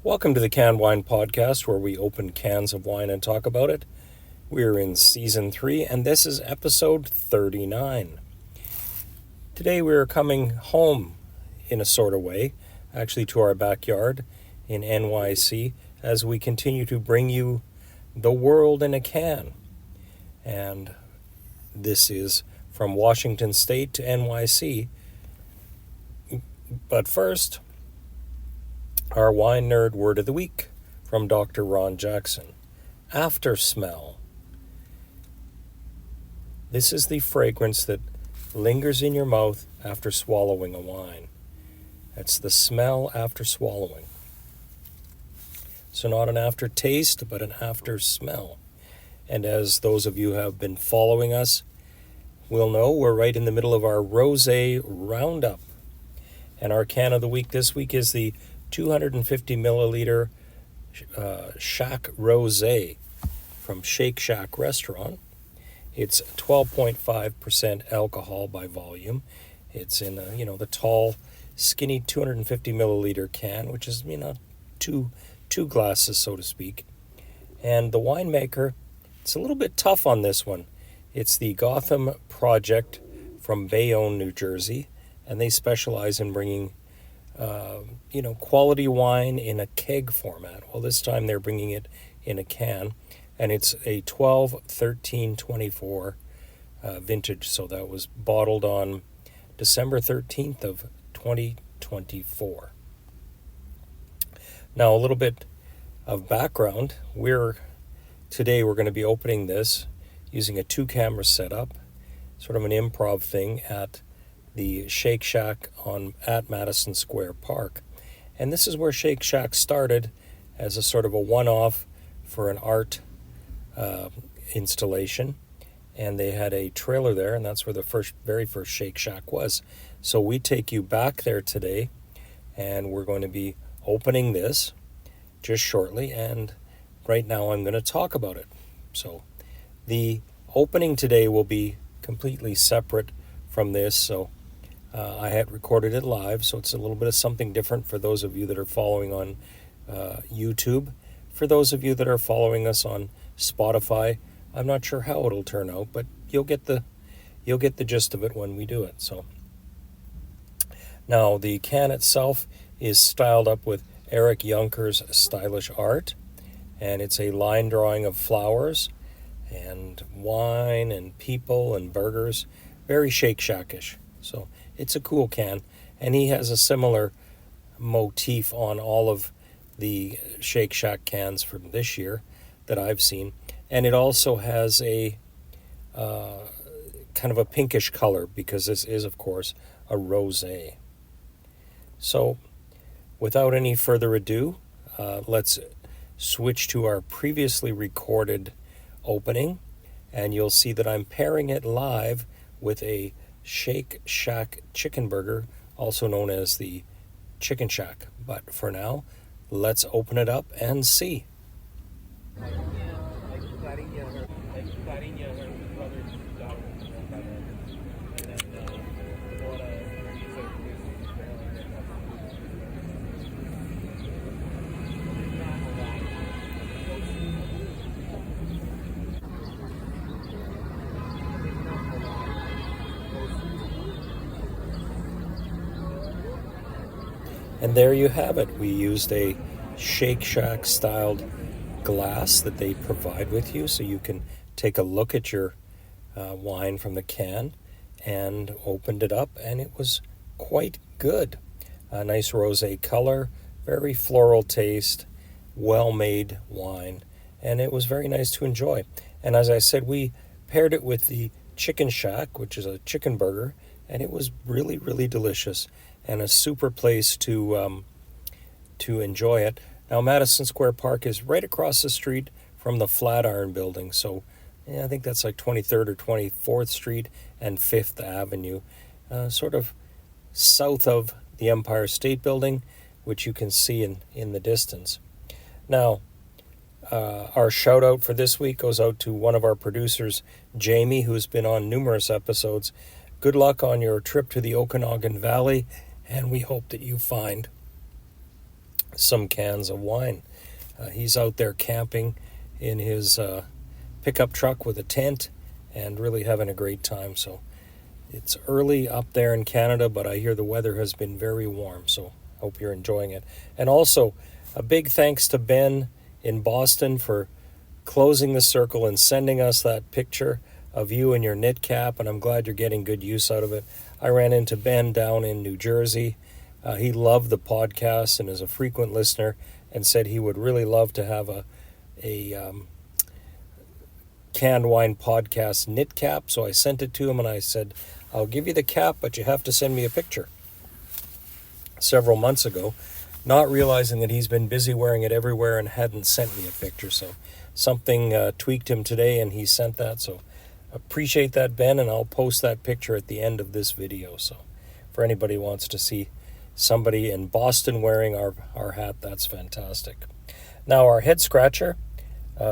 Welcome to the Canned Wine Podcast, where we open cans of wine and talk about it. We're in Season 3, and this is Episode 39. Today we are coming home in a sort of way, actually to our backyard in NYC, as we continue to bring you the world in a can. And this is from Washington State to NYC. But first, our wine nerd word of the week from Dr. Ron Jackson. After smell. This is the fragrance that lingers in your mouth after swallowing a wine. That's the smell after swallowing. So not an aftertaste, but an after smell. And as those of you who have been following us will know, we're right in the middle of our Rosé Roundup. And our can of the week this week is the 250 milliliter Shack Rosé from Shack Restaurant. It's 12.5% alcohol by volume. It's in the tall, skinny 250 milliliter can, which is two glasses, so to speak. And the winemaker, it's a little bit tough on this one. It's the Gotham Project from Bayonne, New Jersey, and they specialize in bringing quality wine in a keg format. Well, this time they're bringing it in a can, and it's a 12-13-24 vintage. So that was bottled on December 13th of 2024. Now, a little bit of background. Today we're going to be opening this using a 2-camera setup, sort of an improv thing at the Shake Shack at Madison Square Park. And this is where Shake Shack started as a sort of a one-off for an art installation. And they had a trailer there, and that's where the very first Shake Shack was. So we take you back there today, and we're going to be opening this just shortly. And right now I'm going to talk about it. So the opening today will be completely separate from this. So I had recorded it live, so it's a little bit of something different for those of you that are following on YouTube. For those of you that are following us on Spotify, I'm not sure how it'll turn out, but you'll get the gist of it when we do it. So now the can itself is styled up with Eric Junker's stylish art, and it's a line drawing of flowers and wine and people and burgers, very Shake Shack-ish. So it's a cool can, and he has a similar motif on all of the Shake Shack cans from this year that I've seen. And it also has a kind of a pinkish color, because this is, of course, a rosé. So without any further ado, let's switch to our previously recorded opening, and you'll see that I'm pairing it live with a Shake Shack chicken burger, also known as the Chicken Shack. But for now, let's open it up and see. And there you have it. We used a Shake Shack styled glass that they provide with you, so you can take a look at your wine from the can, and opened it up, and it was quite good. A nice rosé color, very floral taste, well-made wine, and it was very nice to enjoy. And as I said, we paired it with the Chicken Shack, which is a chicken burger, and it was really, really delicious, and a super place to enjoy it. Now, Madison Square Park is right across the street from the Flatiron Building, so I think that's like 23rd or 24th Street and 5th Avenue, sort of south of the Empire State Building, which you can see in the distance. Now, our shout out for this week goes out to one of our producers, Jamie, who's been on numerous episodes. Good luck on your trip to the Okanagan Valley, and we hope that you find some cans of wine. He's out there camping in his pickup truck with a tent and really having a great time. So it's early up there in Canada, but I hear the weather has been very warm, so hope you're enjoying it. And also, a big thanks to Ben in Boston for closing the circle and sending us that picture of you in your knit cap, and I'm glad you're getting good use out of it. I ran into Ben down in New Jersey. He loved the podcast and is a frequent listener, and said he would really love to have a canned wine podcast knit cap. So I sent it to him and I said, I'll give you the cap, but you have to send me a picture. Several months ago, not realizing that he's been busy wearing it everywhere and hadn't sent me a picture. So something tweaked him today and he sent that. So appreciate that, Ben, and I'll post that picture at the end of this video. So for anybody who wants to see somebody in Boston wearing our hat, that's fantastic. Now our head scratcher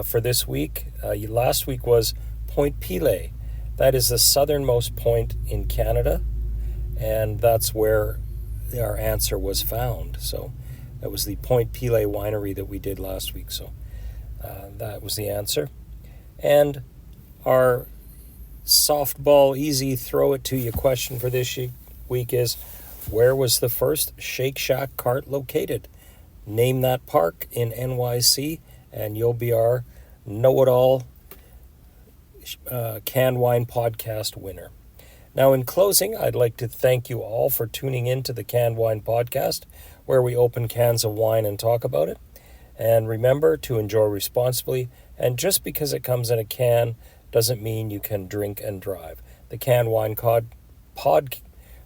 for this week, last week was Point Pelee. That is the southernmost point in Canada, and that's where our answer was found. So that was the Point Pelee winery that we did last week. So that was the answer. And our softball easy throw it to you question for this week is, where was the first Shake Shack cart located? Name that park in NYC, and you'll be our know-it-all canned wine podcast winner. Now, in closing, I'd like to thank you all for tuning in to the Canned Wine Podcast, where we open cans of wine and talk about it. And remember to enjoy responsibly, and just because it comes in a can doesn't mean you can drink and drive. The Canned Wine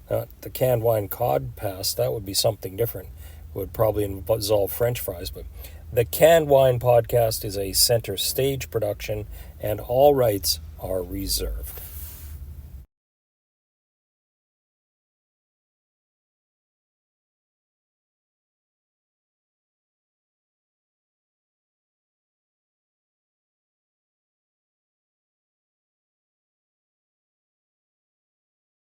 the Canned Wine Cod Pass, that would be something different. It would probably involve French fries, but the Canned Wine Podcast is a center stage production, and all rights are reserved.